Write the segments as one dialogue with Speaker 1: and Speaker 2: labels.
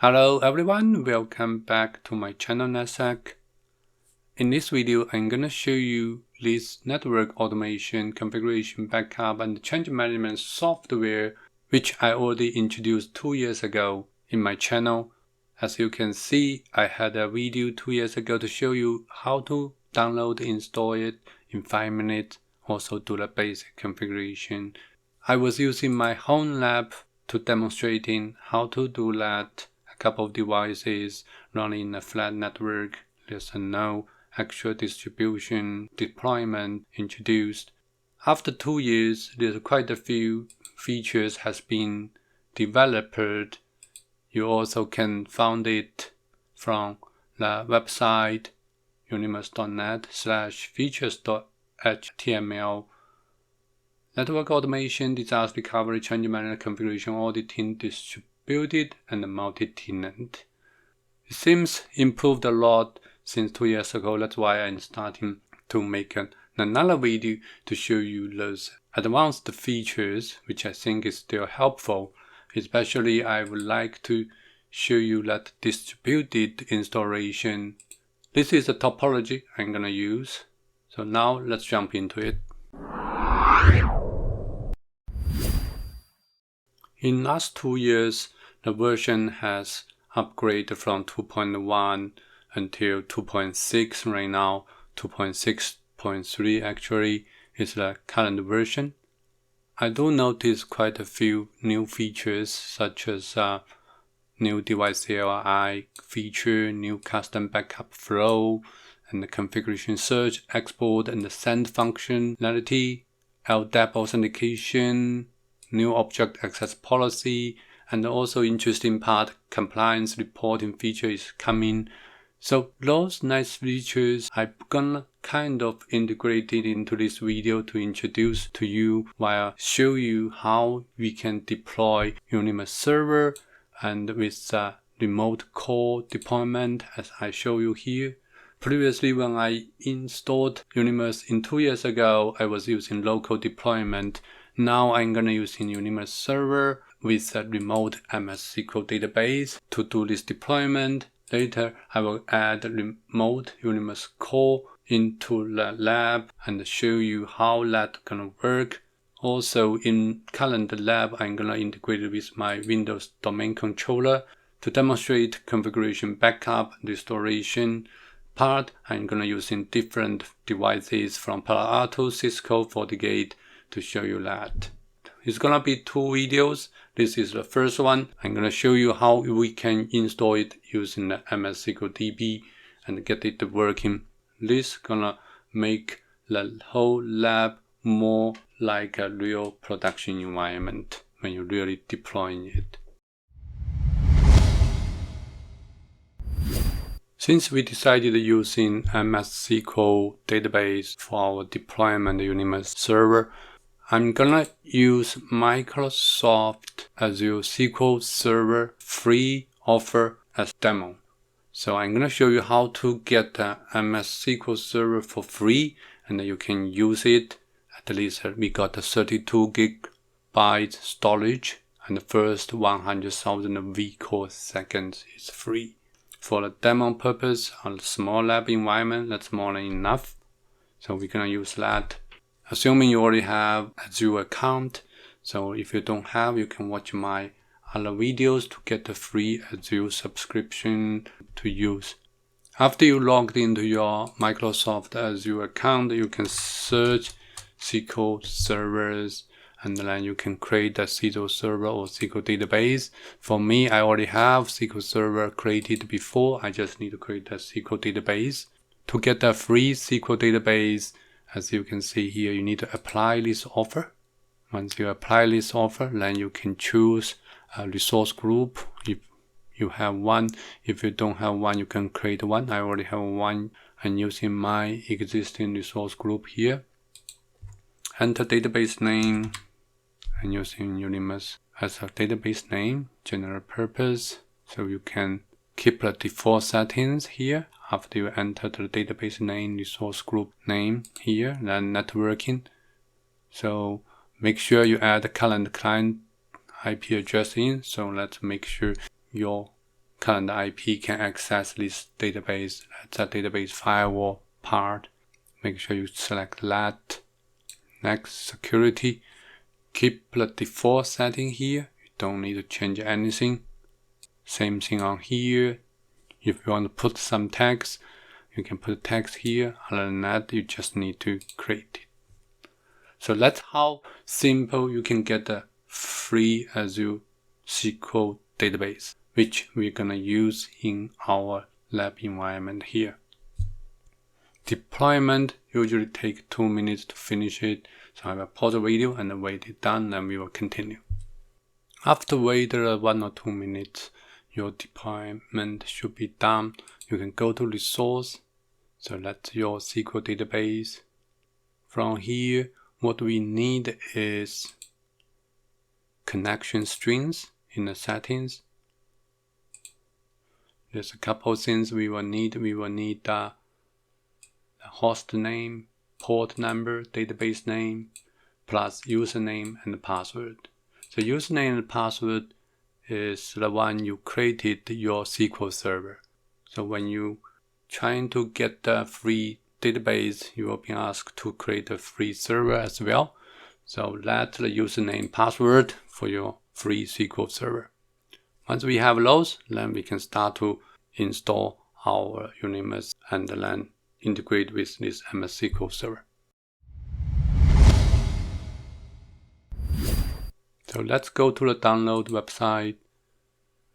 Speaker 1: Hello everyone, welcome back to my channel NetSec. In this video, I'm gonna show you this network automation, configuration backup, and change management software which I already introduced 2 years ago in my channel. As you can see, I had a video 2 years ago to show you how to download, install it in 5 minutes, also do the basic configuration. I was using my home lab to demonstrating how to do that. A couple of devices running a flat network, there's no actual distribution deployment introduced. After 2 years, there's quite a few features has been developed. You also can find it from the website unimus.net/features.html. Network automation, disaster recovery, change management, configuration auditing, distributed and multi-tenant. It seems improved a lot since 2 years ago. That's why I'm starting to make another video to show you those advanced features, which I think is still helpful. Especially I would like to show you that distributed installation. This is the topology I'm gonna use. So now let's jump into it. In last 2 years, the version has upgraded from 2.1 until 2.6 right now. 2.6.3 actually is the current version. I do notice quite a few new features such as new device CLI feature, new custom backup flow, and the configuration search, export, and the send functionality, LDAP authentication, new object access policy, and also interesting part, compliance reporting feature is coming. So those nice features I'm gonna kind of integrate it into this video to introduce to you while show you how we can deploy Unimus server and with remote core deployment as I show you here. Previously, when I installed Unimus in 2 years ago, I was using local deployment. Now I'm gonna use Unimus server with a remote MS SQL database to do this deployment. Later, I will add remote Unimus core into the lab and show you how that's gonna work. Also, in current lab, I'm gonna integrate it with my Windows domain controller to demonstrate configuration backup, restoration part. I'm gonna use in different devices from Palo Alto, Cisco, FortiGate to show you that. It's gonna be 2 videos. This is the first one. I'm gonna show you how we can install it using the MS SQL DB and get it working. This gonna make the whole lab more like a real production environment when you're really deploying it. Since we decided using MS SQL database for our deployment Unimus server, I'm gonna use Microsoft Azure SQL Server free offer as demo. So I'm gonna show you how to get the MS SQL Server for free, and you can use it. At least we got a 32 GB storage, and the first 100,000 vCore seconds is free. For the demo purpose on a small lab environment, that's more than enough. So we're gonna use that. Assuming you already have Azure account, so if you don't have, you can watch my other videos to get the free Azure subscription to use. After you logged into your Microsoft Azure account, you can search SQL servers, and then you can create a SQL server or SQL database. For me, I already have SQL server created before. I just need to create a SQL database. To get a free SQL database, as you can see here, you need to apply this offer. Once you apply this offer, then you can choose a resource group if you have one. If you don't have one, you can create one. I already have one. I'm using my existing resource group here. Enter database name. I'm using Unimus as a database name, general purpose. So you can keep the default settings here. After you enter the database name, resource group name here, then networking. So make sure you add the current client IP address in. So let's make sure your current IP can access this database. That's the database firewall part. Make sure you select that. Next, security. Keep the default setting here. You don't need to change anything. Same thing on here. If you want to put some text, you can put text here. Other than that, you just need to create it. So that's how simple you can get a free Azure SQL database, which we're gonna use in our lab environment here. Deployment usually takes 2 minutes to finish it, so I will pause the video and wait it done, and we will continue. After wait 1 or 2 minutes, your deployment should be done. You can go to resource, so that's your SQL database. From here, what we need is connection strings in the settings. There's a couple of things we will need. We will need the host name, port number, database name, plus username and password. So username and password is the one you created your SQL server. So when you trying to get the free database, you will be asked to create a free server as well. So that's the username password for your free SQL server. Once we have those, then we can start to install our Unimus and then integrate with this MS SQL server. So let's go to the download website.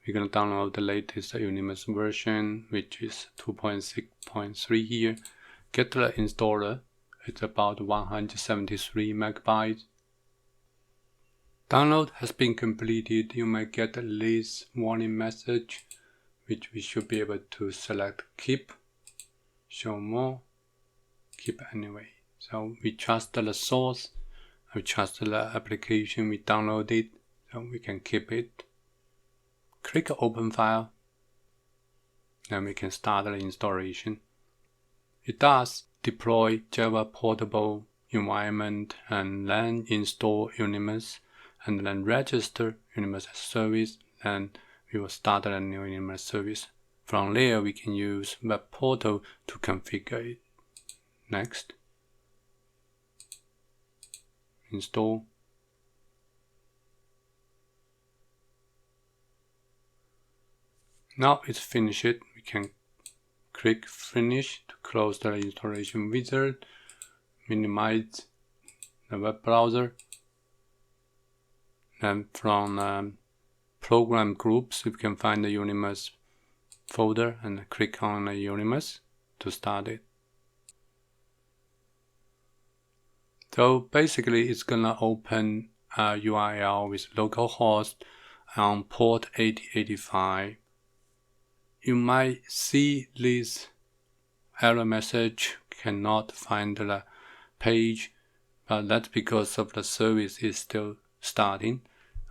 Speaker 1: We're going to download the latest Unimus version, which is 2.6.3 here. Get the installer. It's about 173 megabytes. Download has been completed. You might get this warning message, which we should be able to select keep, show more, keep anyway. So we trust the source, we trust the application we downloaded, so we can keep it. Click open file, then we can start the installation. It does deploy Java portable environment and then install Unimus and then register Unimus as service, and we will start a new Unimus service. From there, we can use web portal to configure it. Next, install. Now it's finished. We can click finish to close the installation wizard, minimize the web browser. And from program groups, you can find the Unimus folder and click on the Unimus to start it. So basically, it's gonna open a URL with localhost on port 8085. You might see this error message, cannot find the page, but that's because of the service is still starting.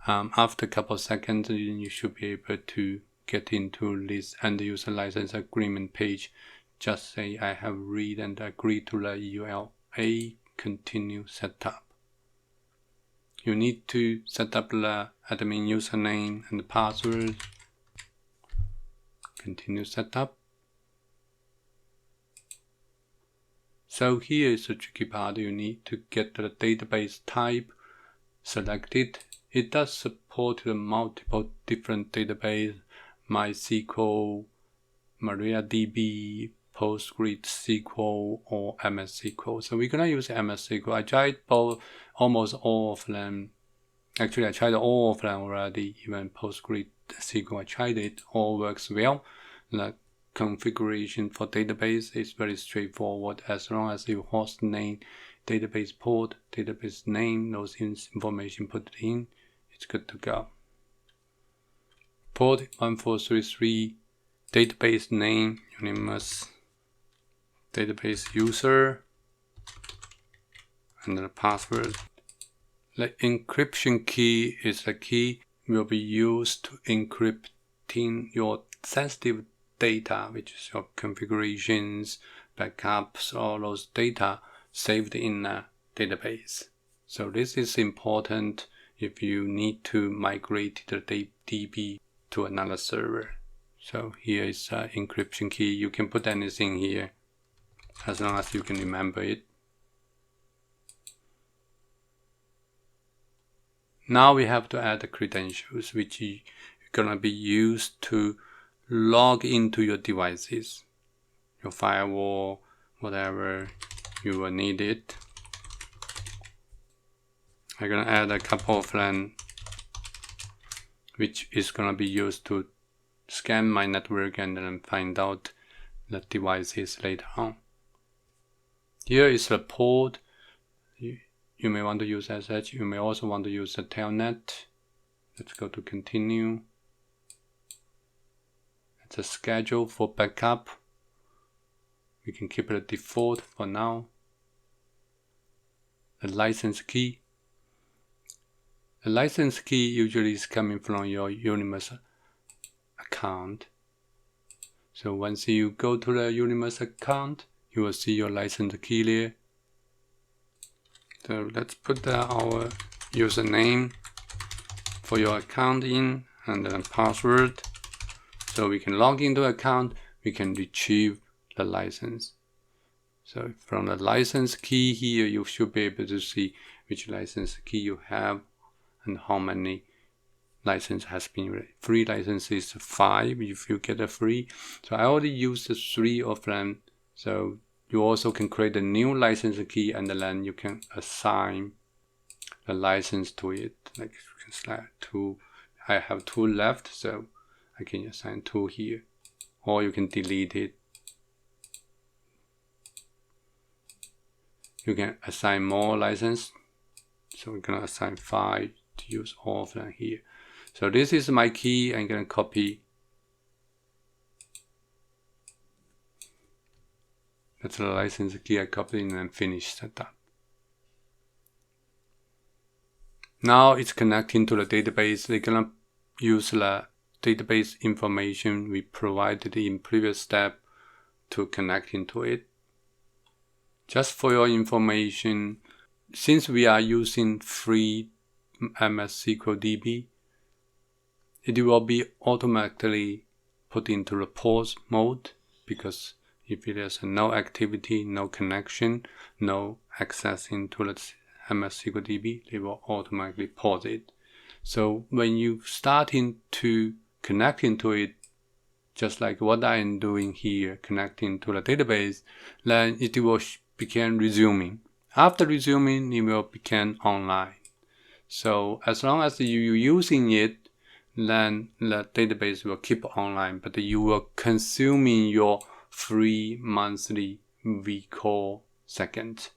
Speaker 1: After a couple of seconds, you should be able to get into this end user license agreement page. Just say I have read and agreed to the EULA, continue setup. You need to set up the admin username and password. Continue setup. So here is the tricky part. You need to get the database type selected. It does support the multiple different databases, MySQL, MariaDB, PostgreSQL, or MS SQL. So we're gonna use MS SQL. I tried almost all of them. Actually, I tried all of them already. Even PostgreSQL, I tried it. All works well. The configuration for database is very straightforward. As long as you host name, database port, database name, those information put in, it's good to go. Port 1433, database name, Unimus, database user, and the password. The encryption key is the key will be used to encrypting your sensitive data, which is your configurations, backups, all those data saved in a database. So this is important if you need to migrate the DB to another server. So here is encryption key. You can put anything here as long as you can remember it. Now we have to add the credentials, which are gonna be used to log into your devices, your firewall, whatever you will need it. I'm gonna add a couple of them, which is gonna be used to scan my network and then find out the devices later on. Here is the port. You may want to use SH. You may also want to use the telnet. Let's go to continue. It's a schedule for backup. We can keep it default for now. The license key. The license key usually is coming from your Unimus account. So once you go to the Unimus account, you will see your license key there. So let's put our username for your account in, and then password. So we can log into the account, we can retrieve the license. So from the license key here, you should be able to see which license key you have and how many license has been. Free license is 5 if you get a free. So I already used 3 of them. So you also can create a new license key and then you can assign the license to it. Like you can select 2. I have 2 left, so I can assign 2 here. Or you can delete it. You can assign more license. So we're gonna assign 5 to use all of them here. So this is my key. I'm gonna copy. That's the license key I copied and finished that. Now it's connecting to the database. They're gonna use the database information we provided in previous step to connect into it. Just for your information, since we are using free MS SQL DB, it will be automatically put into the pause mode, because if there's no activity, no connection, no access into the MS SQL DB, they will automatically pause it. So when you starting to connect into it, just like what I am doing here, connecting to the database, then it will begin resuming. After resuming, it will begin online. So as long as you're using it, then the database will keep online, but you will consuming your free monthly vCore seconds.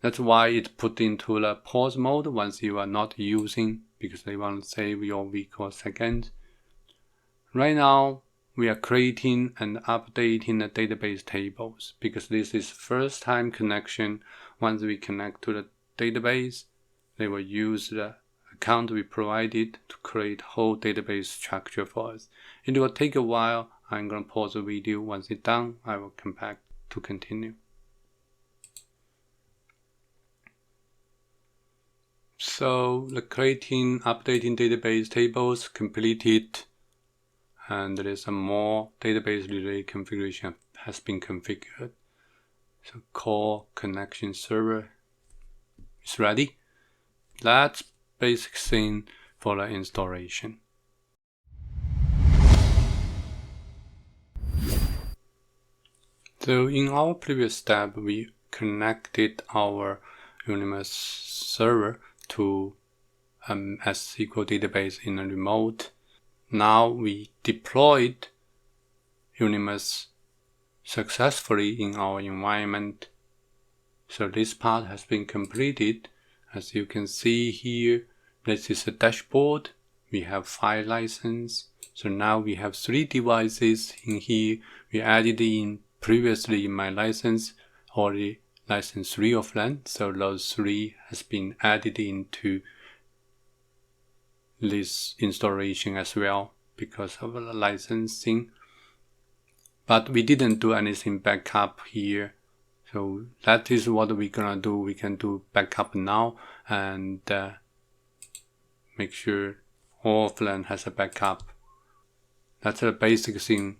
Speaker 1: That's why it's put into the pause mode once you are not using, because they want to save your vCore seconds. Right now, we are creating and updating the database tables, because this is first time connection. Once we connect to the database, they will use the account we provided to create whole database structure for us. It will take a while. I'm going to pause the video. Once it's done, I will come back to continue. So the creating, updating database tables completed, and there is some more database related configuration has been configured. So core connection server is ready. That's basic thing for the installation. So in our previous step, we connected our Unimus server to SQL database in a remote. Now we deployed Unimus successfully in our environment. So this part has been completed. As you can see here, this is a dashboard. We have 5 licenses. So now we have 3 devices in here. We added in previously in my license, already license 3 of them. So those 3 has been added into this installation as well because of the licensing. But we didn't do anything backup here. So that is what we're gonna do. We can do backup now and make sure all of them has a backup. That's the basic thing.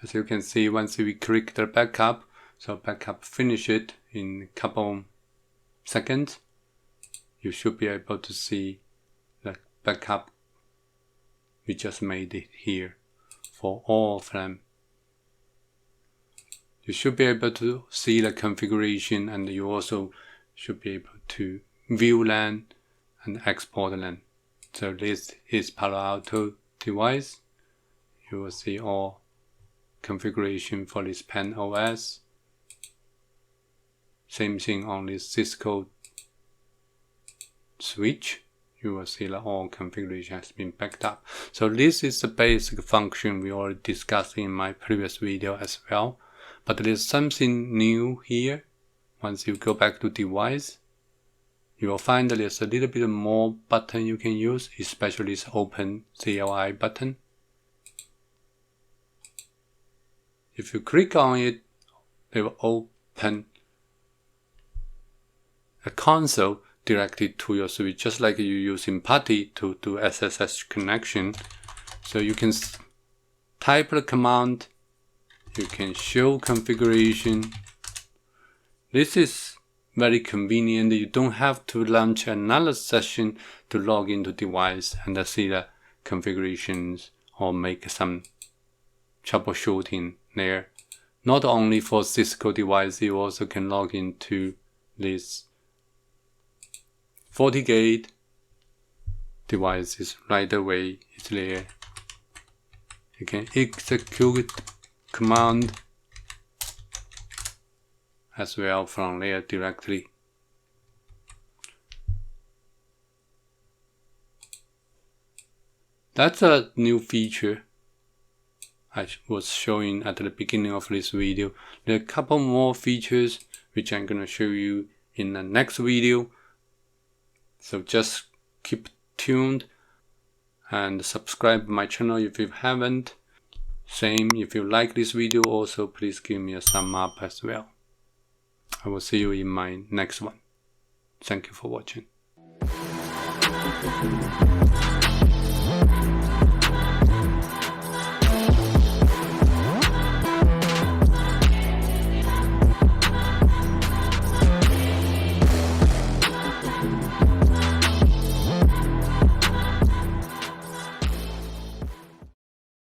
Speaker 1: As you can see, once we click the backup, so backup finish it in a couple seconds, you should be able to see the backup we just made it here for all of them. You should be able to see the configuration, and you also should be able to view them and export them. So this is Palo Alto device. You will see all configuration for this pen OS. Same thing on this Cisco switch. You will see that all configuration has been backed up. So this is the basic function we already discussed in my previous video as well. But there is something new here. Once you go back to device, you will find that there's a little bit more button you can use, especially this open CLI button. If you click on it, it will open a console directed to your switch, just like you use in PuTTY to do SSH connection. So you can type the command, you can show configuration. This is very convenient. You don't have to launch another session to log into device and see the configurations or make some troubleshooting there. Not only for Cisco device, you also can log into this FortiGate devices right away. It's there. You can execute command as well from there directly. That's a new feature I was showing at the beginning of this video. There are a couple more features which I'm going to show you in the next video. So just keep tuned and subscribe to my channel if you haven't. Same, if you like this video also, please give me a thumb up as well. I will see you in my next one. Thank you for watching.